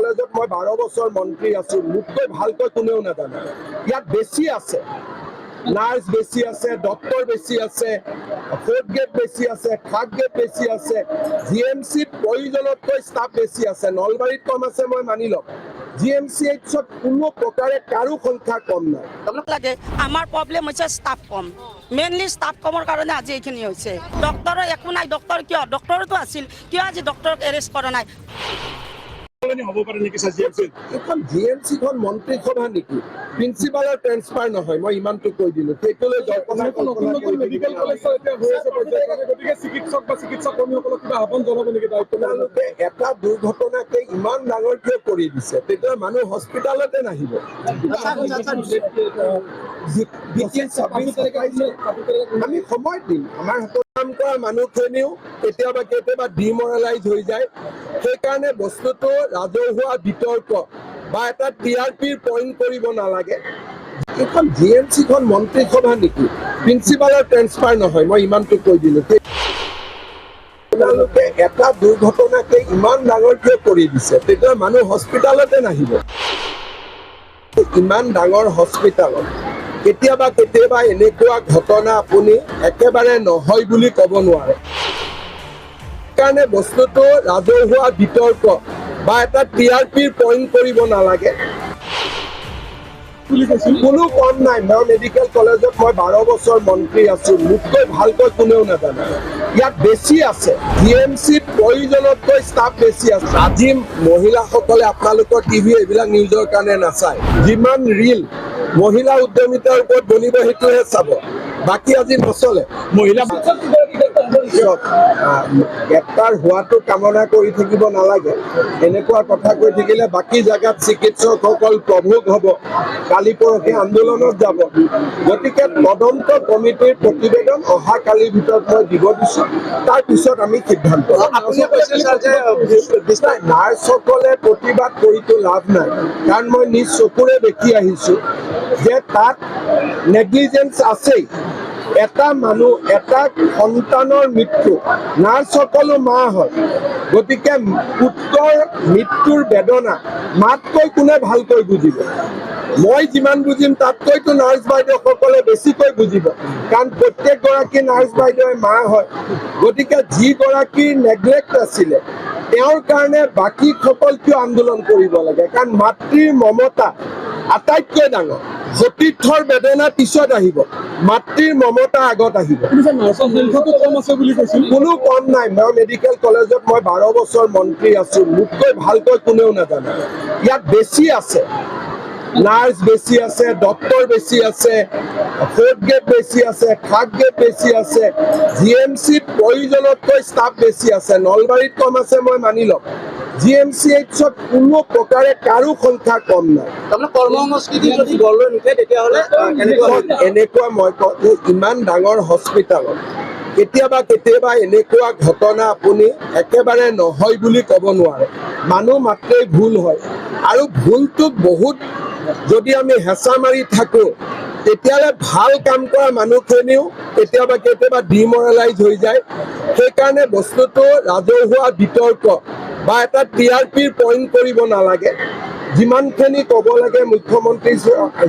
কলেজত মই 12 বছৰ মন্ত্ৰী আছো, মোতকৈ ভালকৈ কোনেও নাজানে। ইয়াত বেছি আছে, নাৰ্ছ বেছি আছে, ডক্টৰ বেছি আছে, ফ'ৰ্থ গ্ৰেড বেছি আছে, থাৰ্ড গ্ৰেড বেছি আছে, GMCত প্ৰয়োজনতকৈ ষ্টাফ বেছি আছে। নলবাৰীত কম আছে মই মানি লম, GMCHত কোনো প্ৰকাৰে কাৰো সংখ্যা কম নাই। লাগে আমাৰ প্ৰব্লেম হৈছে ষ্টাফ কম, মেইনলি ষ্টাফ কমৰ কাৰণে আজি এইখিনি হৈছে। ডক্টৰৰ একো নাই, ডক্টৰ কিয়? ডক্টৰতো আছিল, কিয় আজি ডক্টৰক এৰেষ্ট কৰা নাই? হ'ব পাৰে নেকি এখন GMCখন মন্ত্ৰী সভা নেকি? প্ৰিন্সিপালৰ ট্ৰেন্সফাৰ নহয়, মই ইমানটো কৈ দিলো। সেইটোলৈ মেডিকেল কলেজ গতিকে চিকিৎসক বা চিকিৎসা কৰ্মীসকলক কিবা আহ্বান জনাব নেকি? তেওঁলোকে এটা দুৰ্ঘটনাকে ইমান ডাঙৰ কিয় কৰি দিছে? তেতিয়া মানুহ হস্পিটালতে নাহিব। আমি সময় দিম, আমাৰ হাতত কাম কৰা মানুহখিনিও কেতিয়াবা ডিমৰেলাইজ হৈ যায়। সেইকাৰণে বস্তুটো ৰাজহুৱা বিতৰ্ক বা এটা TRPৰ পইণ্ট কৰিব নালাগে। এইখন GMCখন মন্ত্ৰী সভা নেকি? প্ৰিন্সিপালৰ ট্ৰেন্সফাৰ নহয়, মই ইমানটো কৈ দিলো। তেওঁলোকে এটা দুৰ্ঘটনাকে ইমান ডাঙৰ কিয় কৰি দিছে? তেতিয়া মানুহ হস্পিটালতে নাহিব। ইমান ডাঙৰ হস্পিটালত কেতিয়াবা এনেকুৱা ঘটনা আপুনি একেবাৰে নহয় বুলি ক'ব নোৱাৰে। সেইকাৰণে বস্তুটো ৰাজহুৱা বিতৰ্ক বা এটা TRPৰ পইণ্ট কৰিব নালাগে। কোনো কম নাই, মই মেডিকেল কলেজত মই 12 বছৰ মন্ত্ৰী আছো, মোতকৈ ভালকৈ কোনেও নাজানে। ইয়াত বেছি আছে, GMCত প্ৰয়োজনতকৈ ষ্টাফ বেছি আছে। আজি মহিলাসকলে আপোনালোকৰ টিভি এইবিলাক নিউজৰ কাৰণে নাচায়। যিমান ৰিল মহিলা উদ্যমিতাৰ ওপৰত বনিব সেইটোহে চাব, বাকী আজি নচলে। মহিলা গ্ৰেপ্তাৰ হোৱাটো কামনা কৰি থাকিব নালাগে। এনেকুৱা কথা কৈ থাকিলে বাকী জেগাত চিকিৎসকসকল প্ৰভোগ হ'ব, কালি পৰহি আন্দোলনত যাব। গতিকে তদন্ত কমিটিৰ প্ৰতিবেদন অহা কালিৰ ভিতৰত মই দিব দিছো, তাৰপিছত আমি সিদ্ধান্ত ল'ম। নাৰ্ছসকলে প্ৰতিবাদ কৰিতো লাভ নাই, কাৰণ মই নিজ চকুৰে দেখি আহিছো যে তাত নেগলিজেঞ্চ আছেই। এটা মানুহ, এটা সন্তানৰ মৃত্যু, নাৰ্ছসকলো মা হয়। গতিকে পুত্ৰৰ মৃত্যুৰ বেদনা মাতকৈ কোনে ভালকৈ বুজিব? মই যিমান বুজিম তাতকৈতো নাৰ্ছ বাইদেউসকলে বেছিকৈ বুজিব, কাৰণ প্ৰত্যেকগৰাকী নাৰ্ছ বাইদেৱে মা হয়। গতিকে যিগৰাকীৰ নেগলেক্ট আছিলে তেওঁৰ কাৰণে বাকীসকল কিয় আন্দোলন কৰিব লাগে? কাৰণ মাতৃৰ মমতা আটাইতকৈ ডাঙৰ। সতীৰ্থৰ বেদনা পিছত আহিব, মাতৃৰ মমতা আগত আহিব। কোনো কম নাই, মই মেডিকেল কলেজত মই 12 বছৰ মন্ত্ৰী আছো, মোতকৈ ভালকৈ কোনেও নাজানে। ইয়াত বেছি আছে, নাৰ্ছ বেছি আছে, ডক্টৰ বেছি আছে, ফ'ৰ্থ গ্ৰেড বেছি আছে, থাৰ্ড গ্ৰেড বেছি আছে, GMCত প্ৰয়োজনতকৈ ষ্টাফ বেছি আছে। নলবাৰীত কম আছে মই মানি লম, GMCHত কোনো প্ৰকাৰে কাৰো সংখ্যা কম নাই। কৰ্মসংস্কৃতি যদি গঢ়লৈ নুঠে তেতিয়াহ'লে এনেকুৱা মই কওঁ যে ইমান ডাঙৰ হস্পিটালত কেতিয়াবা এনেকুৱা ঘটনা আপুনি একেবাৰে নহয় বুলি ক'ব নোৱাৰে। মানুহ মাত্ৰেই ভুল হয়, আৰু ভুলটো বহুত যদি আমি হেঁচা মাৰি থাকো তেতিয়াহ'লে ভাল কাম কৰা মানুহখিনিও কেতিয়াবা ডিমৰেলাইজ হৈ যায়। সেইকাৰণে বস্তুটো ৰাজহুৱা বিতৰ্ক বা এটা TRPৰ পইণ্ট কৰিব নালাগে। যিমানখিনি ক'ব লাগে মুখ্যমন্ত্ৰী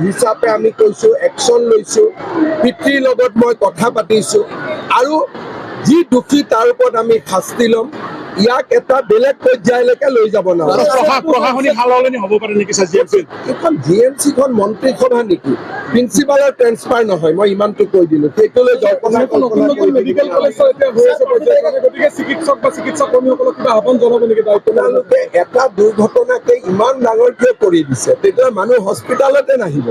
হিচাপে আমি কৈছোঁ, একশ্যন লৈছোঁ, পিতৃৰ লগত মই কথা পাতিছোঁ, আৰু যি দোষী তাৰ ওপৰত আমি শাস্তি ল'ম। ইয়াক এটা বেলেগ পৰ্যায়লৈকে লৈ যাব নালাগে। এইখন GMCখন মন্ত্ৰী সভা নেকি? প্ৰিন্সিপালৰ ট্ৰেন্সফাৰ নহয়, মই ইমানটো কৈ দিলো। সেইটোলৈ মেডিকেল কলেজ গতিকে চিকিৎসক বা চিকিৎসা কৰ্মীসকলক কিবা আহ্বান জনাব নেকি? তেওঁলোকে এটা দুৰ্ঘটনাকে ইমান ডাঙৰ কিয় কৰি দিছে? তেতিয়া মানুহ হস্পিটালতে নাহিব।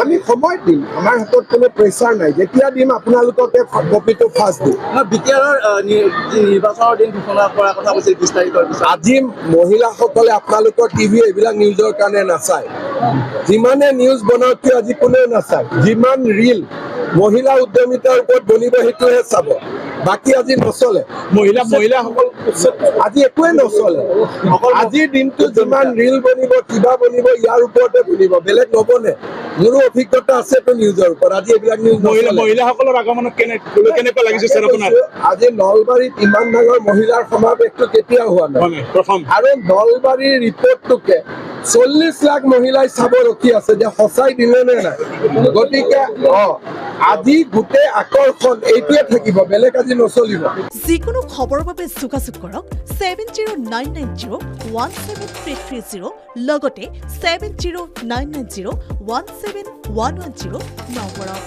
আমি সময় দিম, আমাৰ হাতত কোনো প্ৰেচাৰ নাই। যেতিয়া দিম আপোনালোককে কপিটো ফাৰ্ষ্ট দিম। নিৰ্বাচনৰ দিন ঘোষণা কৰাৰ কথা কৈছিল 20 তাৰিখৰ পিছত। আজি মহিলাসকলে আপোনালোকৰ টিভি এইবিলাক নিউজৰ কাৰণে নাচায়। যিমানে নিউজ বনাওক কিয় আজি কোনেও নাচায়। যিমান ৰিল মহিলা উদ্যমিতাৰ ওপৰত বনিব সেইটোহে চাব, বাকী আজি নচলে। মহিলাসকল আজি একোৱে নচলে। আজিৰ দিনটো যিমান ৰিল বনিব, কিবা বনিব, ইয়াৰ ওপৰতে বনিব, বেলেগ নবনে। মোৰো অভিজ্ঞতা আছেতো নিউজৰ ওপৰত আজি এইবিলাক নিউজ মহিলাসকলৰ আগমনত কেনেকুৱা লাগিছে ছাৰ আপোনাৰ? আজি নলবাৰীত ইমান ডাঙৰ মহিলাৰ সমাৱেশটো কেতিয়াও হোৱা নাই প্ৰথম আৰু নলবাৰীৰ ৰিপৰ্টটোকে 40 লাখ মহিলাই চাব ৰখি আছে যে সঁচাই দিলে নে নাই গতিকে আজি গোটেই আকৰ্ষণ এইটোৱে থাকিব বেলেগ আজি নচলিব যিকোনো খবৰৰ বাবে যোগাযোগ কৰক 7099017330 লগতে 7099017110 নম্বৰত